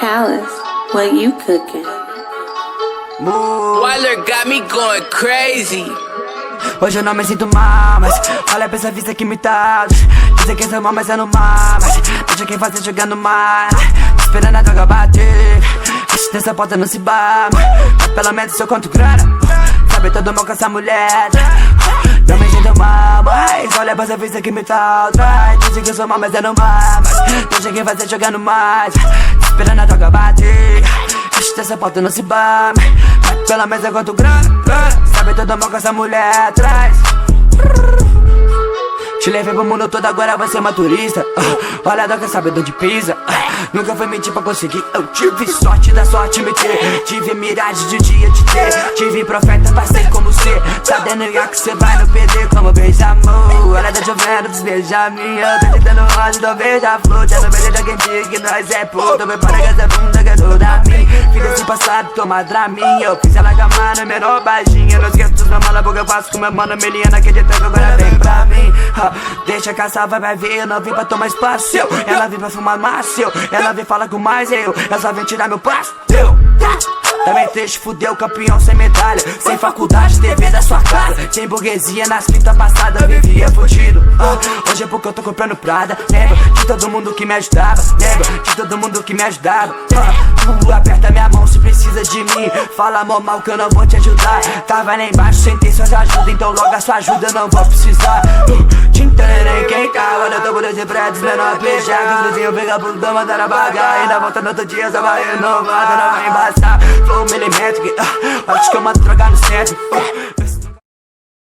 Palace, what you cooking? Wyler got me going crazy. Hoje eu não me sinto mal, mas olha pra essa vista que me tá. Dizem que sou mal, mas é no mar. Mas deixa quem fazer jogando mar. Tô esperando a droga bater. Vixe, nessa porta não se bate. Mas pelo menos eu conto grana. Sabe todo mal com essa mulher. Não me sinto mal, mas olha pra essa vista que me tá. Dizem que eu sou mal, mas é no mar. Mas deixa quem fazer jogando mais. Tô esperando a droga bater. Vixe, nessa porta não se bate. Mas pelo menos eu conto grana. Sabe todo mal com essa mulher atrás. Te levei pro mundo todo, agora vai ser uma turista. Olha a doca, sabe de onde pisa. Nunca foi mentir pra conseguir. Eu tive sorte da sorte me ter. Tive miragem de um dia te ter. Tive profeta pra ser como ser. Sabendo que cê vai no perder como beija-amor. Olha da chovendo dos beija-mim. Eu tô tentando rosa do beija-flor. Já não vejo de alguém diz que nós é puto. Me para que essa bunda que é toda mim. Filha sem passado, toma Dramin. Eu fiz ela gamar no menor baixinha. Não esqueço dos meus mala, porque eu faço com meu mano Meliana. Que de tanto agora vem pra mim. Deixa caçar, vai ver, eu não vim pra tomar espaço. Ela vem pra fumar macio. Ela vem falar com mais eu. Ela só vem tirar meu passo. Também triste, fudeu, campeão sem medalha. Sem faculdade, TV da sua cara. Sem burguesia, nas fitas passadas eu vivia fugido. Hoje é porque eu tô comprando Prada. Lembra de todo mundo que me ajudava. Lembra de todo mundo que me ajudava. Aperta minha mão se precisa de mim. Fala mal que eu não vou te ajudar. Tava lá embaixo sem ter suas ajudas. Então logo a sua ajuda eu não vou precisar. Te entenderei quem tá. Agora eu tô por esse prédio, menor beijar. Que os vizinhos pegam por dama, mandando apagar. Ainda volta no outro dia, só vai renovar. Não vai embaçar. Flow milimétrico, acho que eu mando drogar no centro.